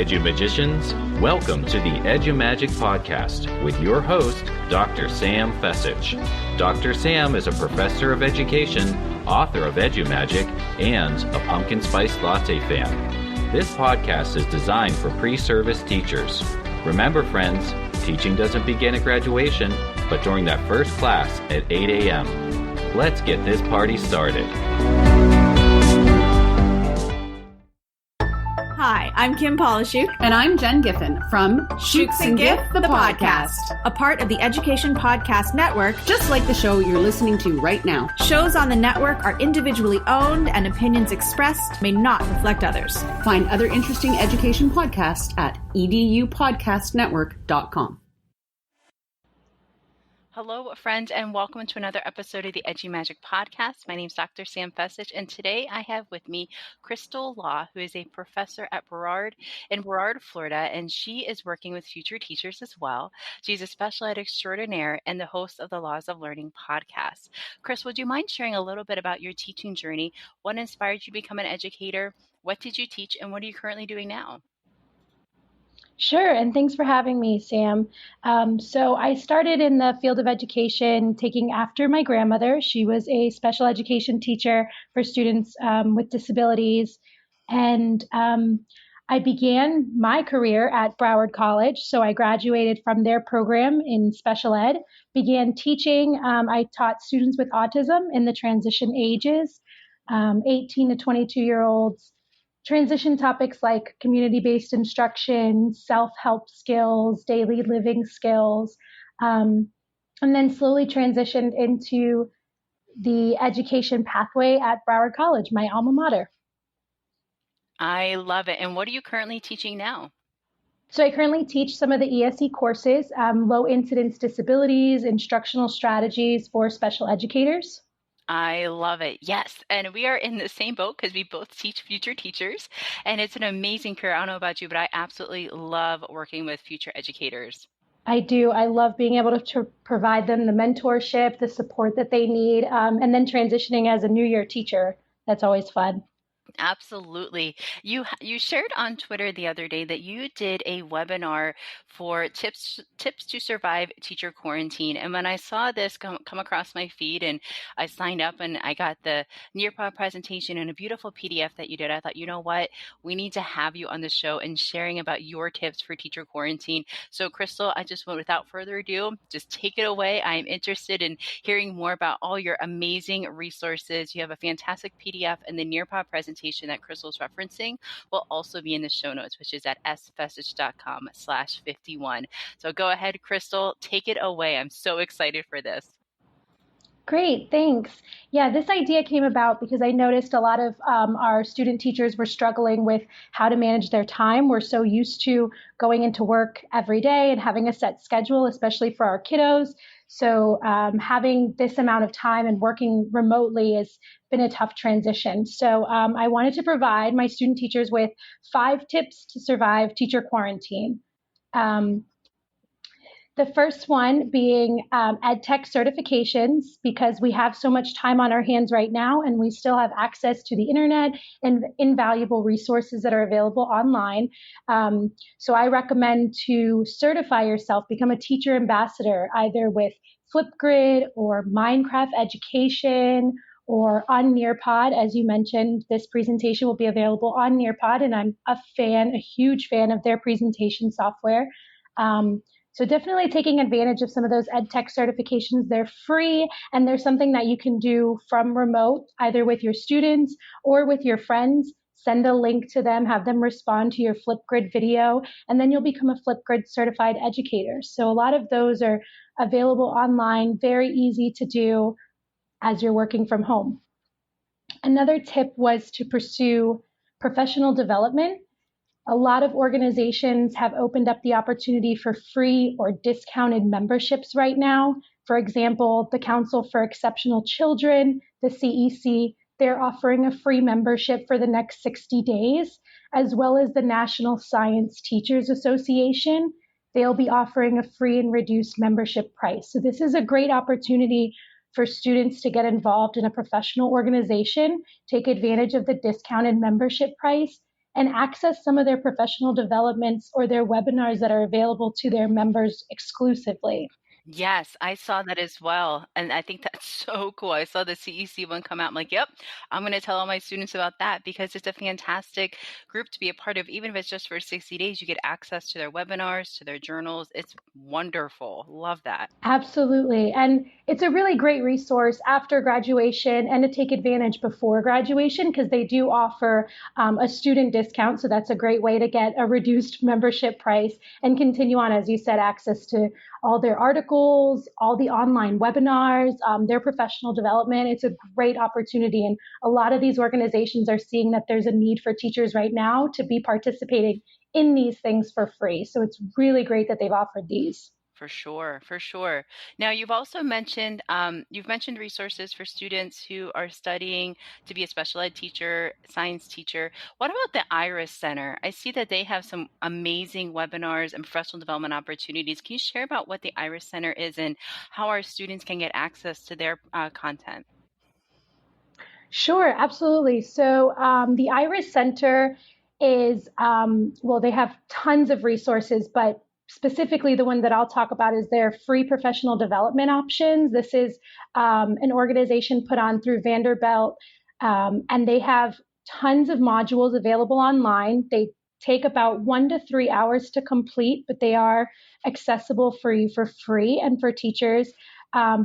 Edu-Magicians, welcome to the Edu-Magic Podcast with your host, Dr. Sam Fessich. Dr. Sam is a professor of education, author of Edu-Magic, and a pumpkin spice latte fan. This podcast is designed for pre-service teachers. Remember, friends, teaching doesn't begin at graduation, but during that first class at 8 a.m. Let's get this party started. Hi, I'm Kim Polishuk. And I'm Jen Giffen from Shoots and Giff, the podcast. A part of the Education Podcast Network. Just like the show you're listening to right now. Shows on the network are individually owned and opinions expressed may not reflect others. Find other interesting education podcasts at edupodcastnetwork.com. Hello, friends, and welcome to another episode of the Edu-Magic Podcast. My name is Dr. Sam Fessich, and today I have with me Crystal Law, who is a professor at Broward, Florida, and she is working with future teachers as well. She's a special ed extraordinaire and the host of the Laws of Learning podcast. Chris, would you mind sharing a little bit about your teaching journey? What inspired you to become an educator? What did you teach, and what are you currently doing now? Sure, and thanks for having me, Sam. So I started in the field of education taking after my grandmother. She was a special education teacher for students with disabilities. And I began my career at Broward College. So I graduated from their program in special ed, began teaching. I taught students with autism in the transition ages, 18 to 22-year-olds. Transition topics like community-based instruction, self-help skills, daily living skills, and then slowly transitioned into the education pathway at Broward College, my alma mater. I love it. And what are you currently teaching now? So I currently teach some of the ESE courses, low incidence disabilities, instructional strategies for special educators. I love it. Yes. And we are in the same boat because we both teach future teachers. And it's an amazing career. I don't know about you, but I absolutely love working with future educators. I do. I love being able to provide them the mentorship, the support that they need, and then transitioning as a new year teacher. That's always fun. Absolutely. You shared on Twitter the other day that you did a webinar for tips to survive teacher quarantine. And when I saw this come across my feed and I signed up and I got the Nearpod presentation and a beautiful PDF that you did, I thought, you know what, we need to have you on the show and sharing about your tips for teacher quarantine. So Crystal, I just went without further ado, just take it away. I am interested in hearing more about all your amazing resources. You have a fantastic PDF, and the Nearpod presentation that Crystal's referencing will also be in the show notes, which is at sfessich.com/51. So go ahead, Crystal, take it away. I'm so excited for this. Great, thanks. Yeah, this idea came about because I noticed a lot of our student teachers were struggling with how to manage their time. We're so used to going into work every day and having a set schedule, especially for our kiddos. So having this amount of time and working remotely has been a tough transition. So I wanted to provide my student teachers with 5 tips to survive teacher quarantine. The first one being EdTech certifications, because we have so much time on our hands right now and we still have access to the internet and invaluable resources that are available online. So I recommend to certify yourself, become a teacher ambassador, either with Flipgrid or Minecraft Education or on Nearpod. As you mentioned, this presentation will be available on Nearpod, and I'm a huge fan of their presentation software. So definitely taking advantage of some of those EdTech certifications. They're free, and there's something that you can do from remote, either with your students or with your friends. Send a link to them, have them respond to your Flipgrid video, and then you'll become a Flipgrid certified educator. So a lot of those are available online, very easy to do as you're working from home. Another tip was to pursue professional development. A lot of organizations have opened up the opportunity for free or discounted memberships right now. For example, the Council for Exceptional Children, the CEC, they're offering a free membership for the next 60 days, as well as the National Science Teachers Association. They'll be offering a free and reduced membership price. So this is a great opportunity for students to get involved in a professional organization, take advantage of the discounted membership price, and access some of their professional developments or their webinars that are available to their members exclusively. Yes, I saw that as well. And I think that's so cool. I saw the CEC one come out. I'm like, yep, I'm going to tell all my students about that because it's a fantastic group to be a part of. Even if it's just for 60 days, you get access to their webinars, to their journals. It's wonderful. Love that. Absolutely. And it's a really great resource after graduation and to take advantage before graduation because they do offer a student discount. So that's a great way to get a reduced membership price and continue on, as you said, access to all their articles, all the online webinars, their professional development. It's a great opportunity. And a lot of these organizations are seeing that there's a need for teachers right now to be participating in these things for free. So it's really great that they've offered these. For sure, for sure. Now, you've also mentioned resources for students who are studying to be a special ed teacher, science teacher. What about the Iris Center? I see that they have some amazing webinars and professional development opportunities. Can you share about what the Iris Center is and how our students can get access to their content? Sure, absolutely. So the Iris Center is, they have tons of resources, but specifically the one that I'll talk about is their free professional development options. This is an organization put on through Vanderbilt, and they have tons of modules available online. They take about 1 to 3 hours to complete, but they are accessible for you for free and for teachers.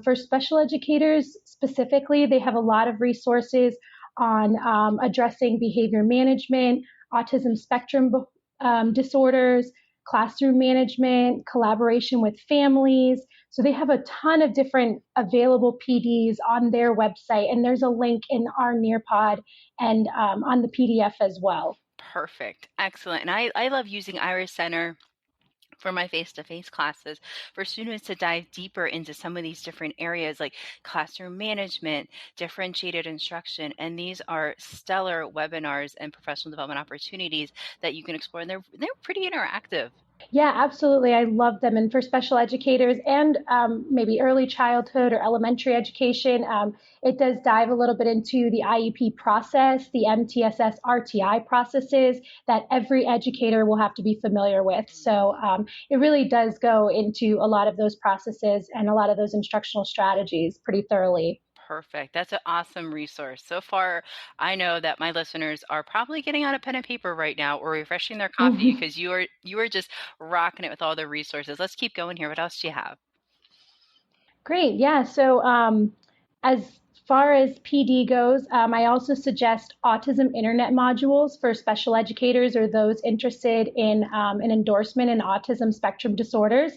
For special educators specifically, they have a lot of resources on addressing behavior management, autism spectrum disorders, classroom management, collaboration with families. So they have a ton of different available PDs on their website, and there's a link in our Nearpod and on the PDF as well. Perfect. Excellent. And I love using Iris Center for my face-to-face classes for students to dive deeper into some of these different areas like classroom management, differentiated instruction. And these are stellar webinars and professional development opportunities that you can explore. And they're pretty interactive. Yeah, absolutely. I love them. And for special educators and maybe early childhood or elementary education, it does dive a little bit into the IEP process, the MTSS RTI processes that every educator will have to be familiar with. So it really does go into a lot of those processes and a lot of those instructional strategies pretty thoroughly. Perfect. That's an awesome resource. So far, I know that my listeners are probably getting out a pen and paper right now or refreshing their coffee because you are just rocking it with all the resources. Let's keep going here. What else do you have? Great. Yeah. So as far as PD goes, I also suggest autism internet modules for special educators or those interested in an endorsement in autism spectrum disorders.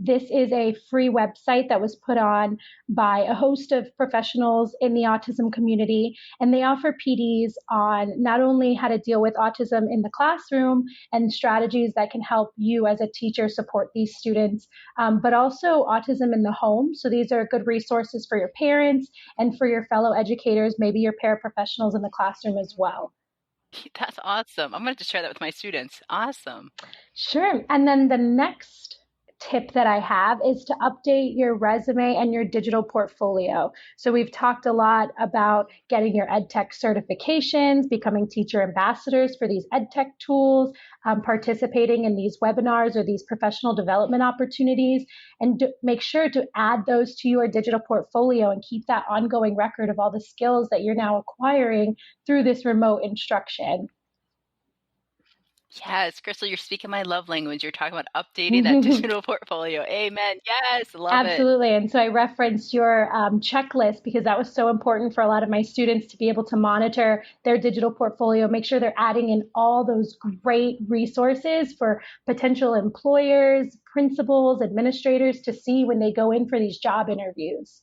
This is a free website that was put on by a host of professionals in the autism community, and they offer PDs on not only how to deal with autism in the classroom and strategies that can help you as a teacher support these students, but also autism in the home. So these are good resources for your parents and for your fellow educators, maybe your paraprofessionals in the classroom as well. That's awesome. I'm going to share that with my students. Awesome. Sure. And then the next tip that I have is to update your resume and your digital portfolio. So we've talked a lot about getting your EdTech certifications, becoming teacher ambassadors for these EdTech tools, participating in these webinars or these professional development opportunities, and make sure to add those to your digital portfolio and keep that ongoing record of all the skills that you're now acquiring through this remote instruction. Yes, Crystal, you're speaking my love language. You're talking about updating that digital portfolio. Amen. Yes, love it. Absolutely. And so I referenced your checklist because that was so important for a lot of my students to be able to monitor their digital portfolio, make sure they're adding in all those great resources for potential employers, principals, administrators to see when they go in for these job interviews.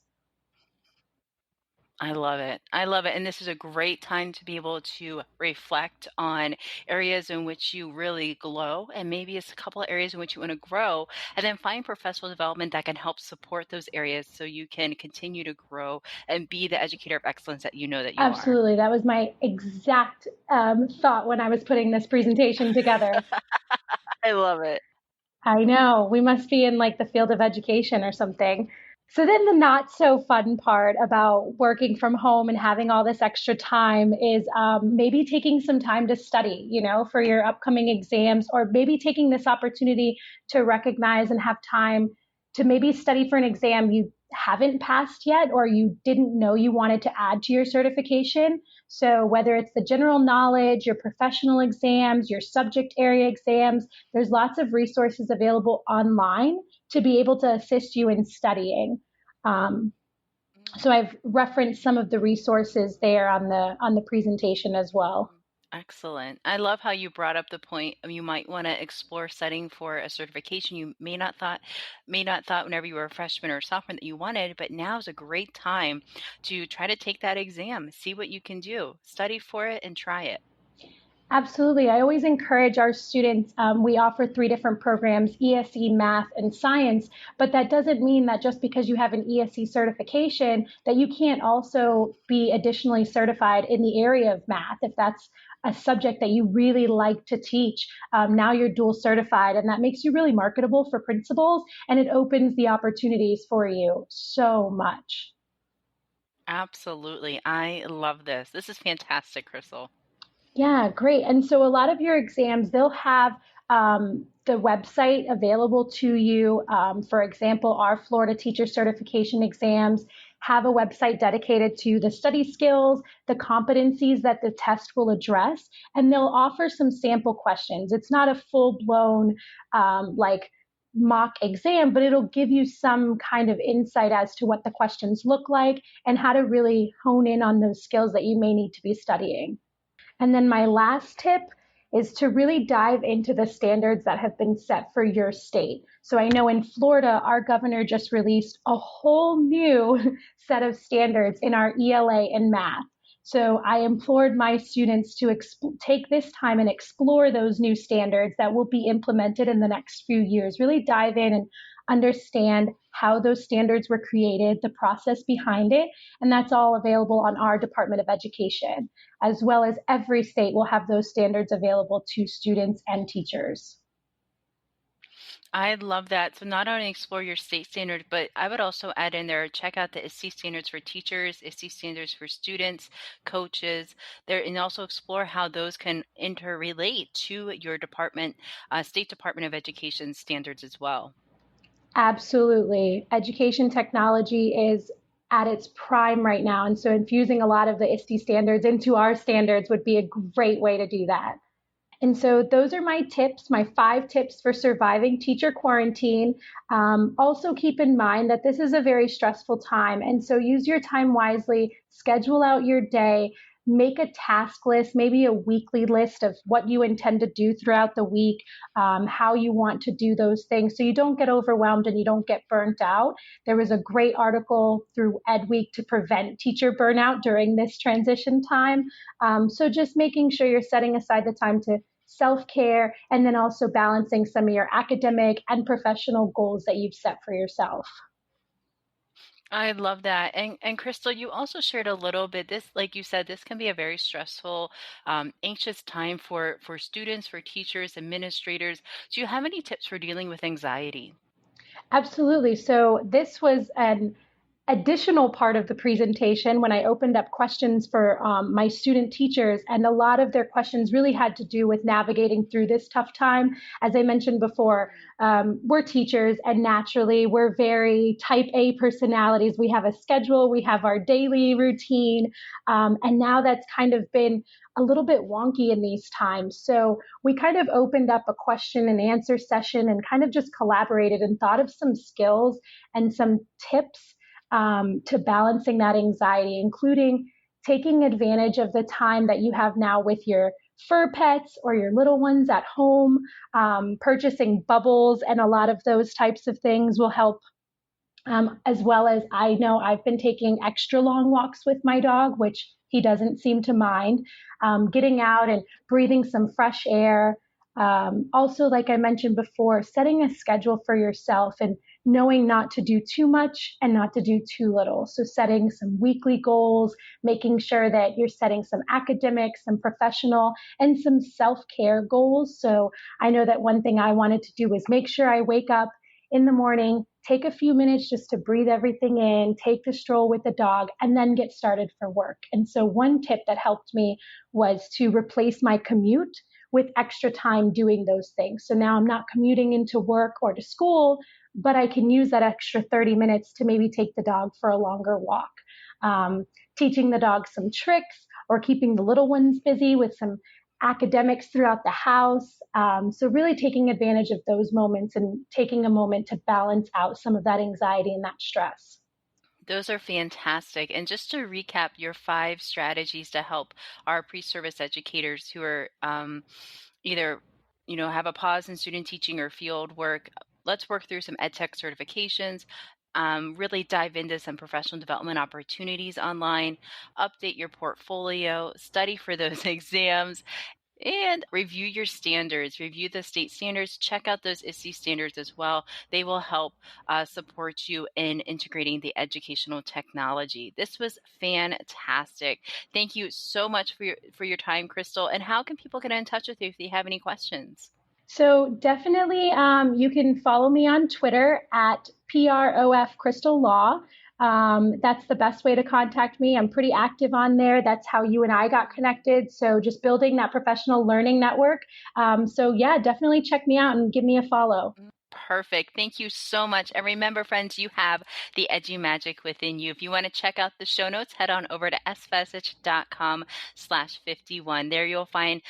I love it. I love it. And this is a great time to be able to reflect on areas in which you really glow, and maybe it's a couple of areas in which you want to grow, and then find professional development that can help support those areas so you can continue to grow and be the educator of excellence that you know that you are. Absolutely. That was my exact thought when I was putting this presentation together. I love it. I know. We must be in like the field of education or something. So then the not so fun part about working from home and having all this extra time is maybe taking some time to study, for your upcoming exams, or maybe taking this opportunity to recognize and have time to maybe study for an exam you haven't passed yet, or you didn't know you wanted to add to your certification. So whether it's the general knowledge, your professional exams, your subject area exams, there's lots of resources available online to be able to assist you in studying. Um, so I've referenced some of the resources there on the presentation as well. Excellent. I love how you brought up the point you might want to explore studying for a certification you may not thought whenever you were a freshman or sophomore that you wanted, but now is a great time to try to take that exam, see what you can do, study for it and try it. Absolutely. I always encourage our students. We offer 3 different programs: ESE, math, and science. But that doesn't mean that just because you have an ESE certification that you can't also be additionally certified in the area of math. If that's a subject that you really like to teach, now you're dual certified, and that makes you really marketable for principals, and it opens the opportunities for you so much. Absolutely. I love this. This is fantastic, Crystal. Yeah, great. And so a lot of your exams, they'll have the website available to you. For example, our Florida Teacher Certification exams have a website dedicated to the study skills, the competencies that the test will address, and they'll offer some sample questions. It's not a full-blown like mock exam, but it'll give you some kind of insight as to what the questions look like and how to really hone in on those skills that you may need to be studying. And then my last tip is to really dive into the standards that have been set for your state. So I know in Florida, our governor just released a whole new set of standards in our ELA and math. So I implored my students to take this time and explore those new standards that will be implemented in the next few years. Really dive in and understand how those standards were created, the process behind it, and that's all available on our Department of Education, as well as every state will have those standards available to students and teachers. I love that. So not only explore your state standard, but I would also add in there, check out the ISTE standards for teachers, ISTE standards for students, coaches, there, and also explore how those can interrelate to your department, State Department of Education standards as well. Absolutely. Education technology is at its prime right now. And so infusing a lot of the ISTE standards into our standards would be a great way to do that. And so those are my tips, my 5 tips for surviving teacher quarantine. Also keep in mind that this is a very stressful time. And so use your time wisely, schedule out your day, make a task list, maybe a weekly list of what you intend to do throughout the week, how you want to do those things so you don't get overwhelmed and you don't get burnt out. There was a great article through EdWeek to prevent teacher burnout during this transition time. So just making sure you're setting aside the time to self-care and then also balancing some of your academic and professional goals that you've set for yourself. I love that. And Crystal, you also shared a little bit this, like you said, this can be a very stressful, anxious time for students, for teachers, administrators. Do you have any tips for dealing with anxiety? Absolutely. So this was an additional part of the presentation when I opened up questions for my student teachers, and a lot of their questions really had to do with navigating through this tough time. As I mentioned before, we're teachers, and naturally we're very type A personalities. We have a schedule, we have our daily routine, and now that's kind of been a little bit wonky in these times. So we kind of opened up a question and answer session and kind of just collaborated and thought of some skills and some tips to balancing that anxiety, including taking advantage of the time that you have now with your fur pets or your little ones at home. Purchasing bubbles and a lot of those types of things will help. As well as I know I've been taking extra long walks with my dog, which he doesn't seem to mind. Getting out and breathing some fresh air. Also, like I mentioned before, setting a schedule for yourself and knowing not to do too much and not to do too little. So setting some weekly goals, making sure that you're setting some academic, some professional, and some self-care goals. So I know that one thing I wanted to do was make sure I wake up in the morning, take a few minutes just to breathe everything in, take the stroll with the dog, and then get started for work. And so one tip that helped me was to replace my commute with extra time doing those things. So now I'm not commuting into work or to school, but I can use that extra 30 minutes to maybe take the dog for a longer walk. Teaching the dog some tricks or keeping the little ones busy with some academics throughout the house. So really taking advantage of those moments and taking a moment to balance out some of that anxiety and that stress. Those are fantastic. And just to recap your 5 strategies to help our pre-service educators who are either, have a pause in student teaching or field work, let's work through some EdTech certifications, really dive into some professional development opportunities online, update your portfolio, study for those exams, and review your standards, review the state standards, check out those ISTE standards as well. They will help support you in integrating the educational technology. This was fantastic. Thank you so much for your time, Crystal. And how can people get in touch with you if they have any questions? So definitely you can follow me on Twitter at PROF Crystal Law. That's the best way to contact me. I'm pretty active on there. That's how you and I got connected. So just building that professional learning network. So yeah, definitely check me out and give me a follow. Perfect. Thank you so much. And remember, friends, you have the EduMagic within you. If you want to check out the show notes, head on over to sfesich.com/51. There you'll find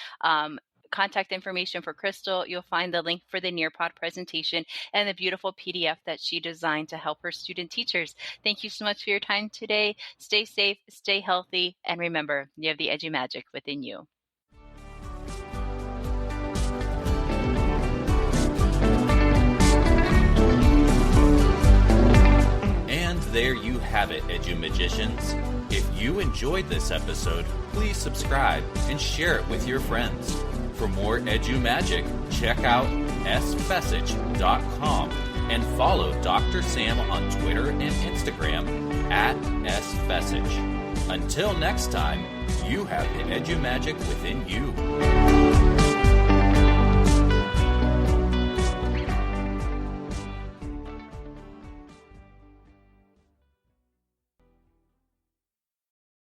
contact information for Crystal. You'll find the link for the Nearpod presentation and the beautiful PDF that she designed to help her student teachers. Thank you so much for your time today. Stay safe, stay healthy, and remember, you have the EduMagic within you. And there you have it, EduMagicians. If you enjoyed this episode, please subscribe and share it with your friends. For more EduMagic, check out sfesich.com and follow Dr. Sam on Twitter and Instagram at sfesich. Until next time, you have the EduMagic within you.